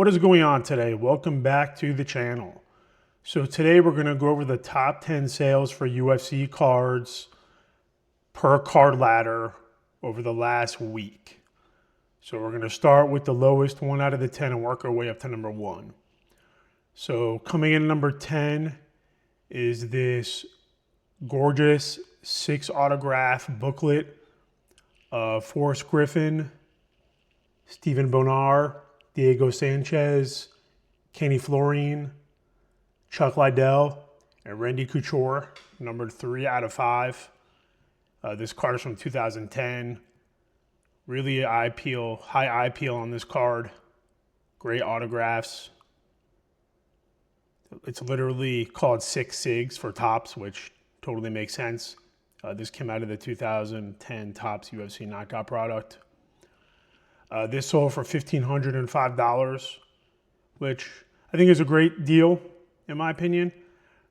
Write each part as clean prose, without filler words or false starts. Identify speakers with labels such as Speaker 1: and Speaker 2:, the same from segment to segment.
Speaker 1: What is going on today? Welcome back to the channel. So today we're going to go over the top 10 sales for UFC cards per card ladder over the last week. So we're going to start with the lowest one out of the 10 and work our way up to number 1. So coming in number 10 is this gorgeous 6 autograph booklet of Forrest Griffin, Stephen Bonar, Diego Sanchez, Kenny Florine, Chuck Liddell, and Randy Couture, numbered 3 out of 5. This card is from 2010. Really high eye appeal on this card. Great autographs. It's literally called 6 Sigs for Topps, which totally makes sense. This came out of the 2010 Topps UFC knockout product. This sold for $1,505, which I think is a great deal, in my opinion.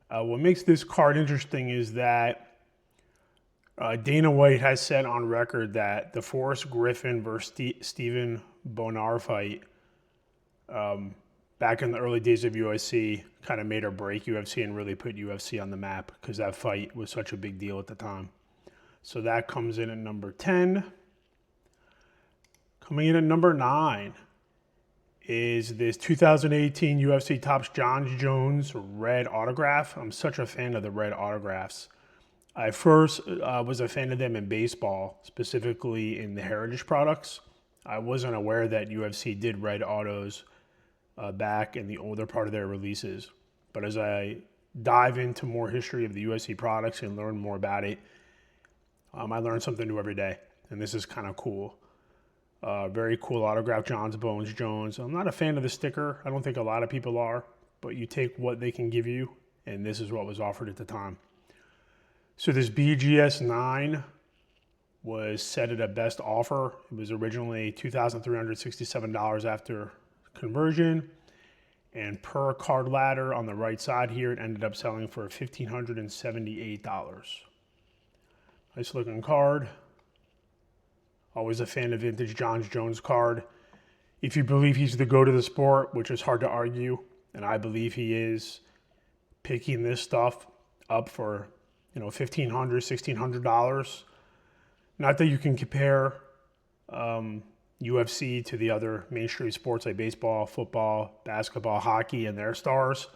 Speaker 1: What makes this card interesting is that Dana White has said on record that the Forrest Griffin versus Stephen Bonar fight back in the early days of UFC kind of made or break UFC and really put UFC on the map because that fight was such a big deal at the time. So that comes in at number 10. Coming in at number 9 is this 2018 UFC Topps Jon Jones red autograph. I'm such a fan of the red autographs. I first was a fan of them in baseball, specifically in the Heritage products. I wasn't aware that UFC did red autos back in the older part of their releases. But as I dive into more history of the UFC products and learn more about it, I learn something new every day, and this is kind of cool. Very cool autograph, Jon Bones Jones. I'm not a fan of the sticker. I don't think a lot of people are, but you take what they can give you, and this is what was offered at the time. So this BGS 9 was set at a best offer. It was originally $2,367 after conversion, and per card ladder on the right side here, it ended up selling for $1,578. Nice looking card. Always a fan of vintage Jon Jones card. If you believe he's the GOAT of the sport, which is hard to argue, and I believe he is, picking this stuff up for $1,500, $1,600. Not that you can compare UFC to the other mainstream sports like baseball, football, basketball, hockey, and their stars,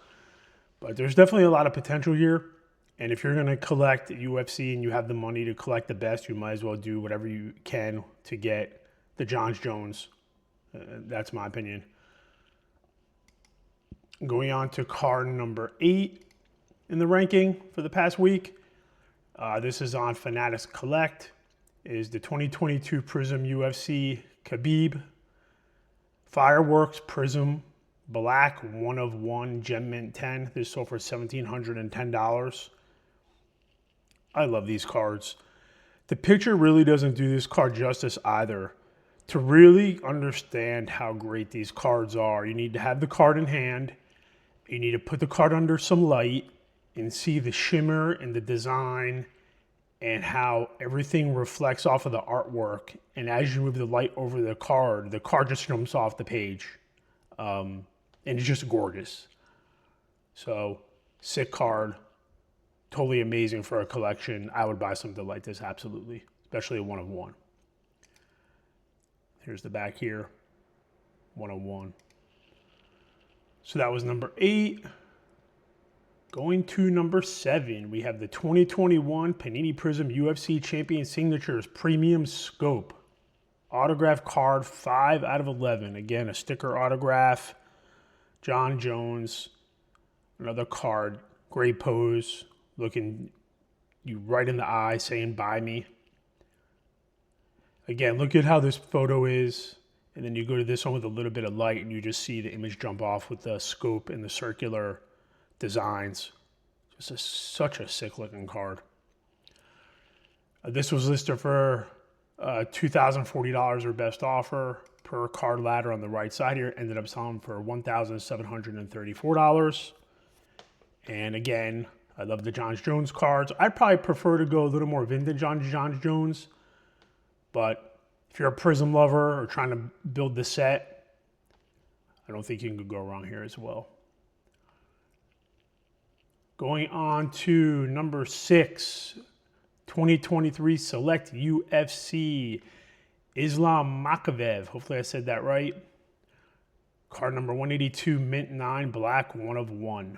Speaker 1: but there's definitely a lot of potential here. And if you're going to collect UFC and you have the money to collect the best, you might as well do whatever you can to get the Jon Jones. That's my opinion. Going on to card number 8 in the ranking for the past week. This is on Fanatics Collect. It is the 2022 Prism UFC Khabib Fireworks Prism Black 1 of 1 Gem Mint 10. This sold for $1,710. I love these cards. The picture really doesn't do this card justice either. To really understand how great these cards are, you need to have the card in hand. You need to put the card under some light and see the shimmer and the design and how everything reflects off of the artwork. And as you move the light over the card just jumps off the page. And it's just gorgeous. So, sick card. Totally amazing for a collection. I would buy something like this, absolutely. Especially a 1 of 1. Here's the back here. 1 of 1. So that was number 8. Going to number 7, we have the 2021 Panini Prism UFC Champion Signatures Premium Scope. Autograph card 5 out of 11. Again, a sticker autograph. Jon Jones. Another card. Great pose. Looking you right in the eye, saying, "Buy me." Again, look at how this photo is. And then you go to this one with a little bit of light and you just see the image jump off with the scope and the circular designs. Just such a sick looking card. This was listed for $2,040 or best offer per card ladder on the right side here. Ended up selling for $1,734. And again, I love the Jon Jones cards. I'd probably prefer to go a little more vintage on Jon Jones. But if you're a Prism lover or trying to build the set, I don't think you can go wrong here as well. Going on to number 6, 2023 Select UFC, Islam Makhachev. Hopefully I said that right. Card number 182, mint 9, black, 1 of 1.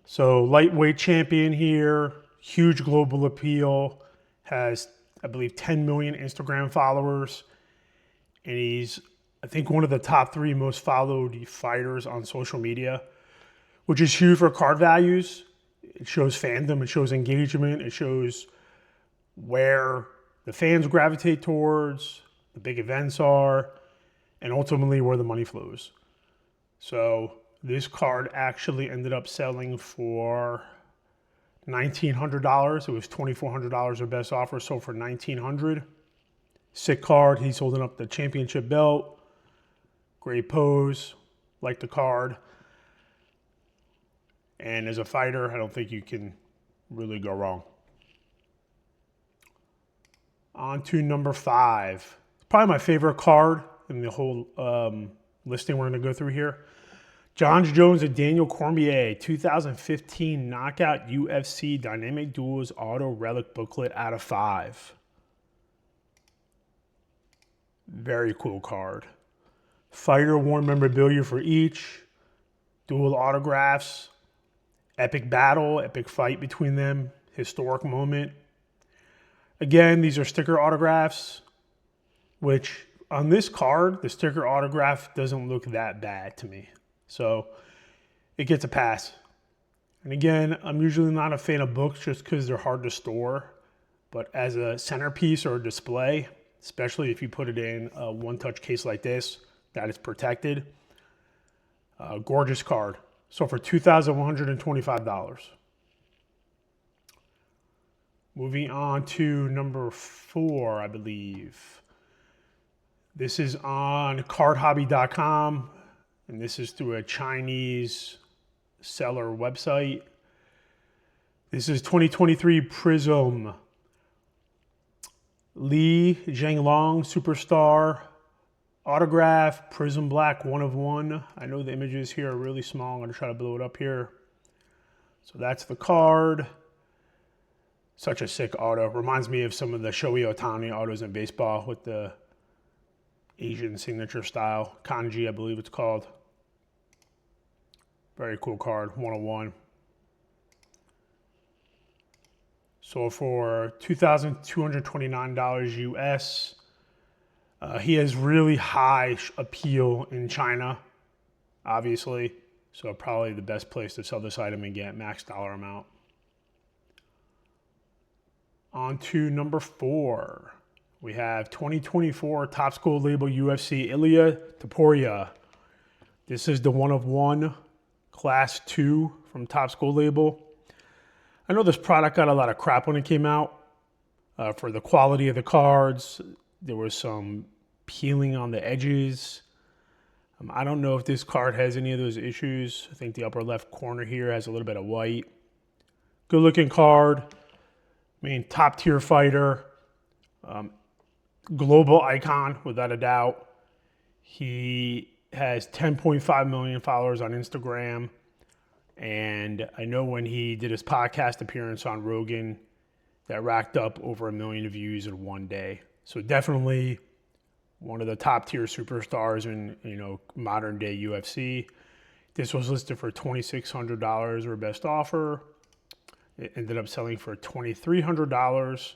Speaker 1: So lightweight champion here, huge global appeal, has, I believe, 10 million Instagram followers. And he's, I think, one of the top 3 most followed fighters on social media, which is huge for card values. It shows fandom, it shows engagement, it shows where the fans gravitate towards, the big events are, and ultimately where the money flows. So this card actually ended up selling for $1,900. It was $2,400 their best offer, sold for $1,900. Sick card. He's holding up the championship belt. Great pose. Like the card. And as a fighter, I don't think you can really go wrong. On to number 5. It's probably my favorite card in the whole listing we're going to go through here. Jon Jones and Daniel Cormier, 2015 Knockout UFC Dynamic Duels Auto Relic Booklet out of 5. Very cool card. Fighter worn memorabilia for each. Dual autographs. Epic battle, epic fight between them. Historic moment. Again, these are sticker autographs, which on this card, the sticker autograph doesn't look that bad to me. So it gets a pass. And again, I'm usually not a fan of books just because they're hard to store. But as a centerpiece or a display, especially if you put it in a one-touch case like this, that is protected. Gorgeous card. So for $2,125. Moving on to number 4, I believe. This is on cardhobby.com. And this is through a Chinese seller website. This is 2023 Prism. Li Zhenglong, Superstar. Autograph, Prism Black, 1 of 1. I know the images here are really small. I'm going to try to blow it up here. So that's the card. Such a sick auto. Reminds me of some of the Shohei Ohtani autos in baseball with the Asian signature style. Kanji, I believe it's called. Very cool card, 1 of 1. So for $2,229 US. He has really high appeal in China, obviously. So probably the best place to sell this item and get max dollar amount. On to number 4. We have 2024 Topps Gold Label UFC Ilia Topuria. This is the 1 of 1 Class 2 from Topps Gold Label. I know this product got a lot of crap when it came out for the quality of the cards. There was some peeling on the edges. I don't know if this card has any of those issues. I think the upper left corner here has a little bit of white. Good looking card. I mean, top tier fighter. Global icon, without a doubt. He has 10.5 million followers on Instagram. And I know when he did his podcast appearance on Rogan, that racked up over 1 million views in one day. So definitely one of the top tier superstars in, modern day UFC. This was listed for $2,600 or best offer. It ended up selling for $2,300.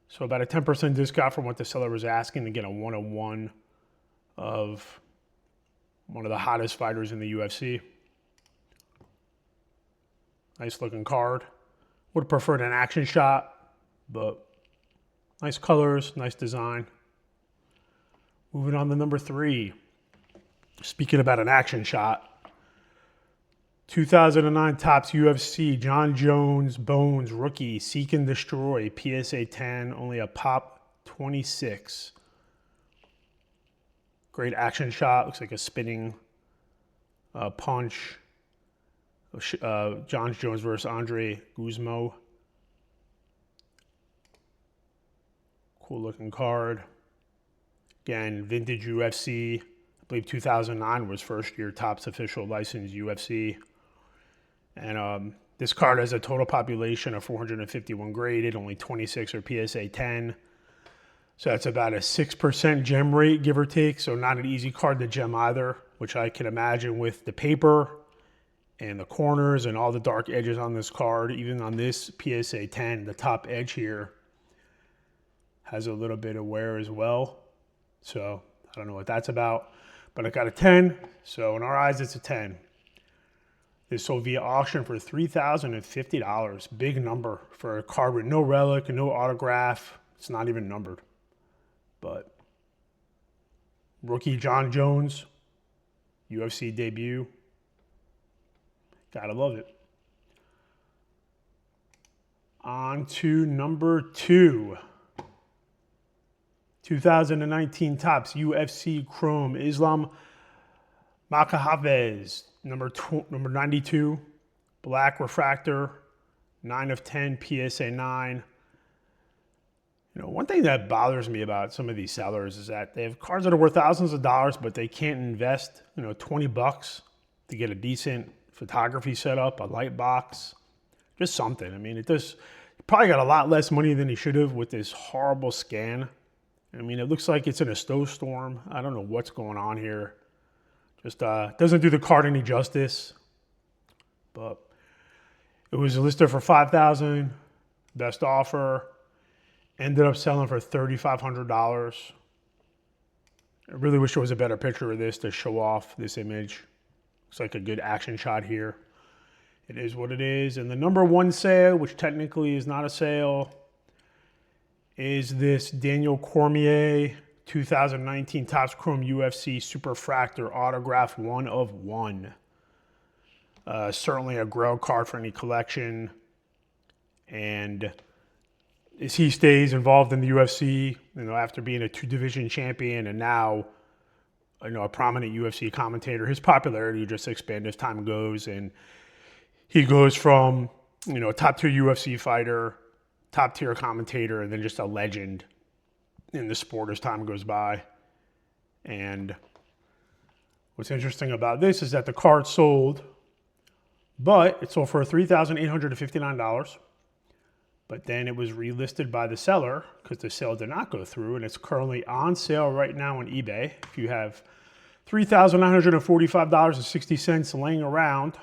Speaker 1: So about a 10% discount from what the seller was asking to get a 1 of 1 of one of the hottest fighters in the UFC. Nice looking card. Would have preferred an action shot, but nice colors, nice design. Moving on to number 3. Speaking about an action shot. 2009 Topps UFC Jon Jones Bones Rookie Seek and Destroy PSA 10, only a pop 26. Great action shot. Looks like a spinning punch. Jon Jones versus Andre Guzmo. Cool looking card. Again, vintage UFC. I believe 2009 was first year Topps official licensed UFC. And this card has a total population of 451 graded, only 26 are PSA 10. So that's about a 6% gem rate, give or take. So not an easy card to gem either, which I can imagine with the paper and the corners and all the dark edges on this card. Even on this PSA 10, the top edge here has a little bit of wear as well. So I don't know what that's about, but I got a 10. So in our eyes, it's a 10. This sold via auction for $3,050. Big number for a card with no relic and no autograph. It's not even numbered. But rookie Jon Jones, UFC debut. Gotta love it. On to number 2. 2019 Topps UFC Chrome Islam Makhachev, number 92, black refractor, 9 of 10, PSA 9. You know, one thing that bothers me about some of these sellers is that they have cards that are worth thousands of dollars, but they can't invest, $20 to get a decent photography setup, a light box, just something. I mean, he probably got a lot less money than he should have with this horrible scan. I mean, it looks like it's in a snowstorm. I don't know what's going on here. Just doesn't do the card any justice. But it was listed for $5,000, best offer. Ended up selling for $3,500. I really wish there was a better picture of this to show off this image. Looks like a good action shot here. It is what it is. And the number 1 sale, which technically is not a sale, is this Daniel Cormier 2019 Topps Chrome UFC Superfractor Autograph 1 of 1. Certainly a grail card for any collection. And as he stays involved in the UFC, after being a 2-division champion and now, a prominent UFC commentator, his popularity just expands as time goes. And he goes from, a top-tier UFC fighter, top-tier commentator, and then just a legend in the sport as time goes by. And what's interesting about this is that the card sold, but it sold for $3,859. But then it was relisted by the seller because the sale did not go through, and it's currently on sale right now on eBay. If you have $3,945.60 laying around,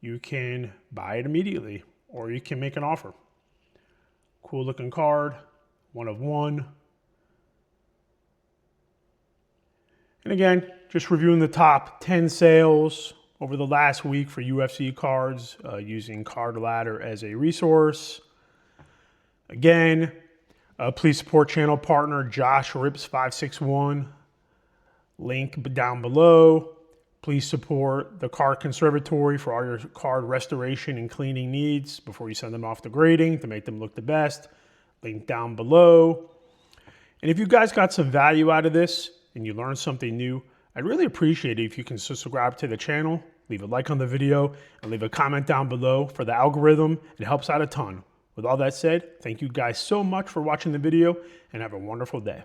Speaker 1: you can buy it immediately, or you can make an offer. Cool looking card, 1 of 1. And again, just reviewing the top 10 sales over the last week for UFC cards using Card Ladder as a resource. Again, please support channel partner Josh Rips 561. Link down below. Please support the Card Conservatory for all your card restoration and cleaning needs before you send them off to grading to make them look the best. Link down below. And if you guys got some value out of this and you learned something new, I'd really appreciate it if you can subscribe to the channel, leave a like on the video, and leave a comment down below for the algorithm. It helps out a ton. With all that said, thank you guys so much for watching the video and have a wonderful day.